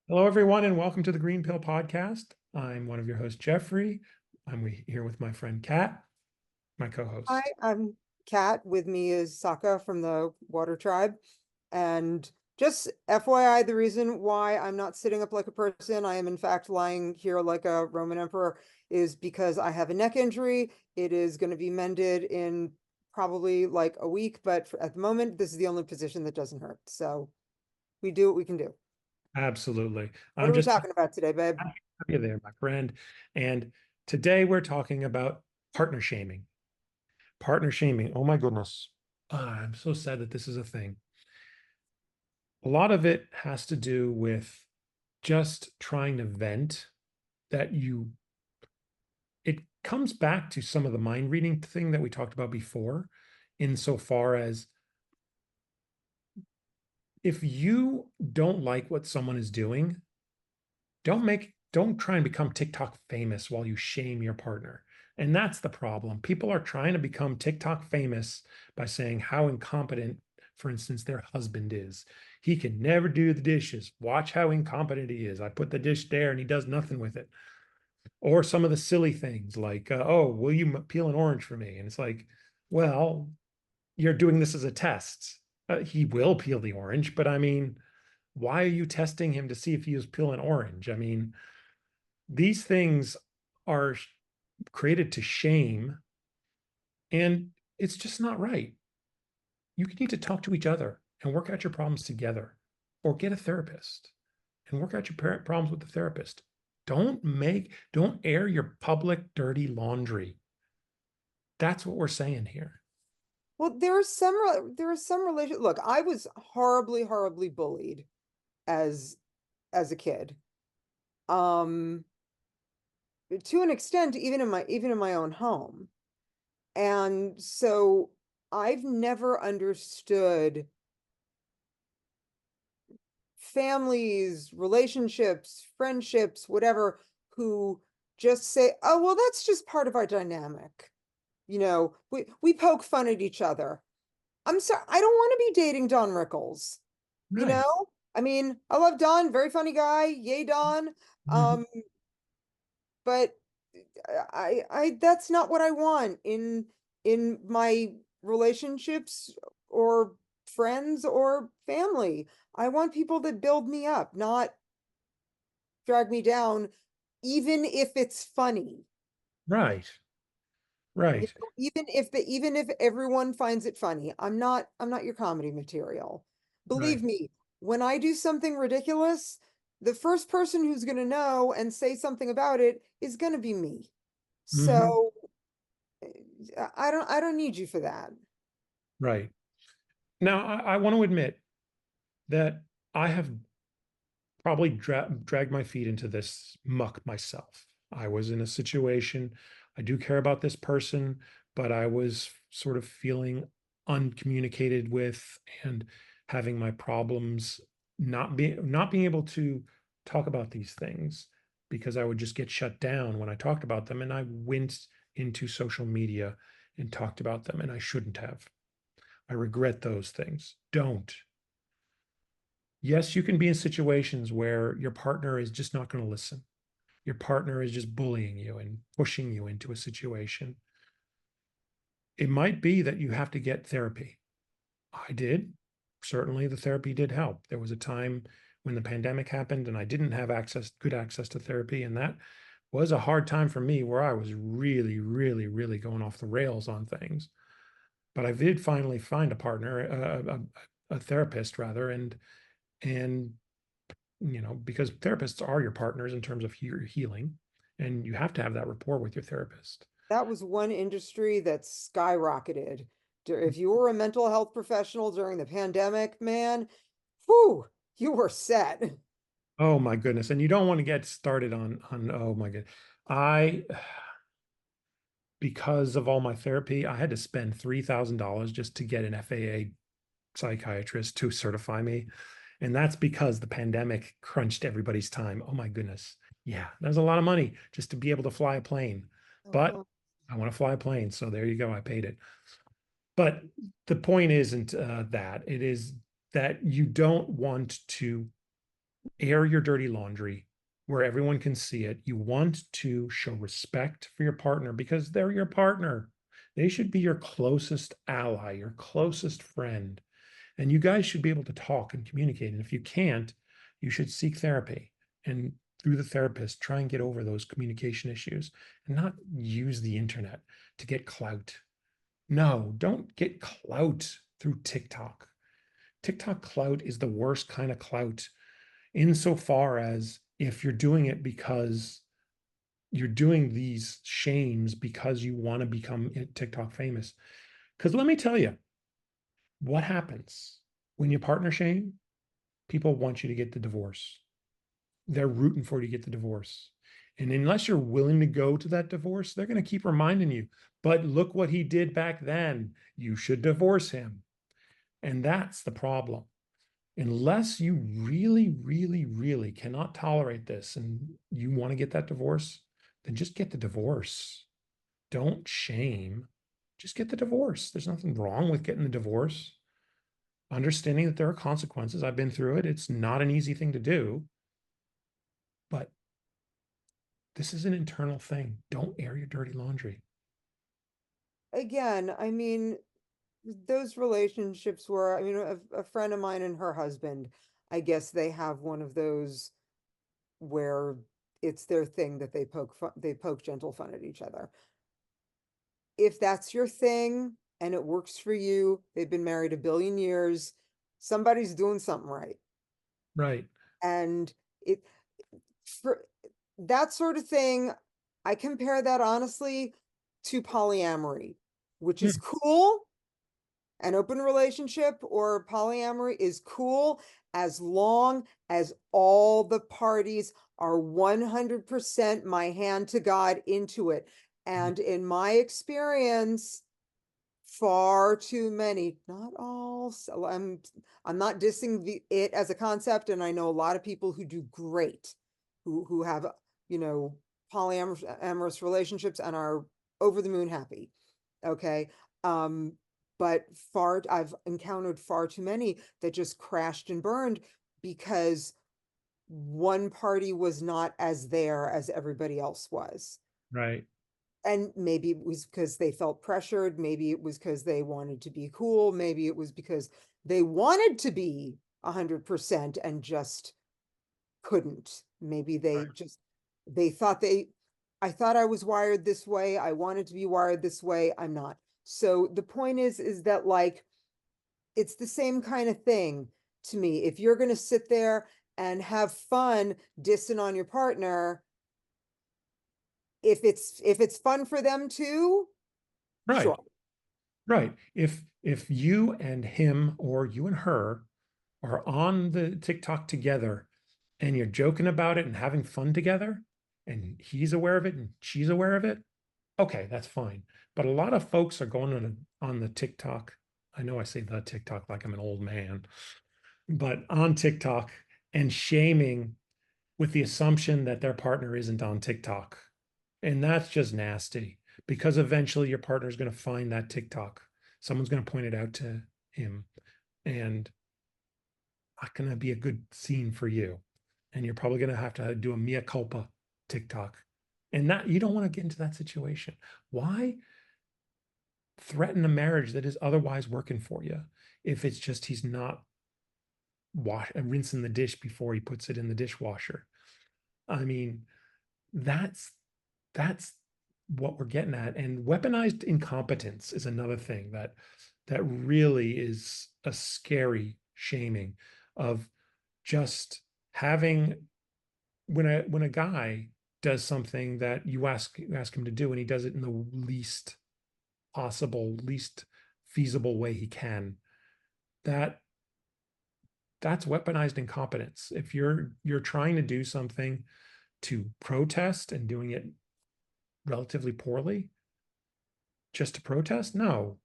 Hello, everyone, and welcome to the Green Pill Podcast. I'm one of your hosts, Jeffrey. Here with my friend Kat, my Hi, co-host. I'm Kat. With me is Saka from the Water Tribe. And just FYI, the reason why I'm not sitting up like a person, I am in fact lying here like a Roman emperor, is because I have a neck injury. It is going to be mended in probably like a week, but at the moment, this is the only position that doesn't hurt. So we do what we can do. Absolutely. What I'm are we just talking about today, babe? happy to have you there, my friend. And today we're talking about partner shaming. Partner shaming. Oh my goodness. I'm so sad that this is a thing. A lot of it has to do with just trying to vent that it comes back to some of the mind reading thing that we talked about before, insofar as if you don't like what someone is doing, don't try and become TikTok famous while you shame your partner. And that's the problem. People are trying to become TikTok famous by saying how incompetent, for instance, their husband is. He can never do the dishes. Watch how incompetent he is. I put the dish there and he does nothing with it. Or some of the silly things like, oh, will you peel an orange for me? And it's like, well, you're doing this as a test. He will peel the orange, but I mean, why are you testing him to see if he is peeling orange? I mean, these things are created to shame, and it's just not right. You need to talk to each other and work out your problems together, or get a therapist and work out your parent problems with the therapist. Don't air your public dirty laundry. That's what we're saying here. Well, there are some relation. Look, I was horribly, horribly bullied as as a kid. Um, to an extent, even in my own home. And so I've never understood families, relationships, friendships, whatever, who just say, "Oh, well, that's just part of our dynamic." We poke fun at each other. I'm sorry, I don't want to be dating Don Rickles. You Right. know? I mean, I love Don, very funny guy. Yay, Don. Mhm. Um, but I that's not what I want in my relationships or friends or family. I want people that build me up, not drag me down, even if it's funny. Right. You Right. know, even if everyone finds it funny, I'm not your comedy material. Right. Believe me, when I do something ridiculous, the first person who's going to know and say something about it is going to be me. Mhm. So I don't need you for that. Right. Now, I want to admit that I have probably dragged my feet into this muck myself. I was in a situation, I do care about this person, but I was sort of feeling uncommunicated with and having my problems, not being able to talk about these things because I would just get shut down when I talked about them. And I went into social media and talked about them, and I shouldn't have. I regret those things. Don't. Yes, you can be in situations where your partner is just not going to listen. Your partner is just bullying you and pushing you into a situation. It might be that you have to get therapy. I did. Certainly, the therapy did help. There was a time when the pandemic happened and I didn't have good access to therapy. And that was a hard time for me where I was really, really, really going off the rails on things. But I did finally find a partner, a therapist rather, and because therapists are your partners in terms of your healing, and you have to have that rapport with your therapist. That was one industry that skyrocketed. If you were a mental health professional during the pandemic, man, whew, you were set. Oh my goodness. And you don't want to get started on oh my god. I Because of all my therapy, I had to spend $3,000 just to get an FAA psychiatrist to certify me. And that's because the pandemic crunched everybody's time. Oh my goodness. Yeah, there's a lot of money just to be able to fly a plane. But Uh-huh. I want to fly a plane. So there you go. I paid it. But the point isn't that. It is that you don't want to. Air your dirty laundry where everyone can see it. You want to show respect for your partner because they're your partner. They should be your closest ally, your closest friend. And you guys should be able to talk and communicate. And if you can't, you should seek therapy. And through the therapist, try and get over those communication issues and not use the internet to get clout. No, don't get clout through TikTok. TikTok clout is the worst kind of clout insofar as if you're doing it because you're doing these shames because you want to become TikTok famous. Because let me tell you, what happens when you partner shame? People want you to get the divorce. They're rooting for you to get the divorce. And unless you're willing to go to that divorce, they're going to keep reminding you, but look what he did back then. You should divorce him. And that's the problem. Unless you really, really, really cannot tolerate this and you want to get that divorce, then just get the divorce. Don't shame. Just get the divorce. There's nothing wrong with getting the divorce. Understanding that there are consequences. I've been through it. It's not an easy thing to do, but this is an internal thing. Don't air your dirty laundry. Again, I mean, those relationships were, I mean, a friend of mine and her husband, I guess they have one of those where it's their thing that they poke gentle fun at each other. If that's your thing and it works for you, they've been married a billion years, somebody's doing something right. Right. And it for that sort of thing, I compare that honestly to polyamory, which is Hmm. cool. An open relationship or polyamory is cool as long as all the parties are 100% my hand to God into it. And in my experience, far too many, not all, so I'm not dissing it as a concept, and I know a lot of people who do great, who have, you know, polyamorous relationships and are over the moon happy. Okay. Um, but I've encountered far too many that just crashed and burned because one party was not as there as everybody else was. Right. And maybe it was because they felt pressured. Maybe it was because they wanted to be cool. Maybe it was because they wanted to be 100% and just couldn't. Maybe Right. they thought I thought I was wired this way. I wanted to be wired this way. I'm not. So the point is that like, it's the same kind of thing to me. If you're going to sit there and have fun dissing on your partner, if it's fun for them too, Right. sure. Right. If you and him or you and her are on the TikTok together and you're joking about it and having fun together, and he's aware of it and she's aware of it, okay, that's fine. But a lot of folks are going on the TikTok. I know I say the TikTok like I'm an old man, but on TikTok and shaming with the assumption that their partner isn't on TikTok. And that's just nasty because eventually your partner is going to find that TikTok. Someone's going to point it out to him and not going to be a good scene for you. And you're probably going to have to do a mea culpa TikTok. And that you don't want to get into that situation. Why threaten a marriage that is otherwise working for you if it's just he's not rinsing the dish before he puts it in the dishwasher? I mean, that's that's what we're getting at. And weaponized incompetence is another thing that really is a scary shaming of just having when a guy does something that you ask him to do and he does it in the least possible, least feasible way he can, that that's weaponized incompetence. If you're trying to do something to protest and doing it relatively poorly just to protest, no,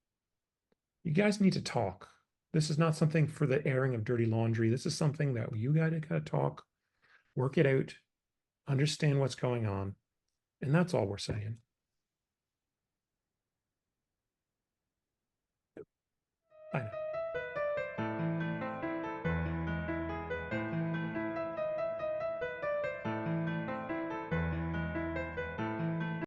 you guys need to talk. This is not something for the airing of dirty laundry. This is something that you guys got to talk, work it out, understand what's going on, and that's all we're saying.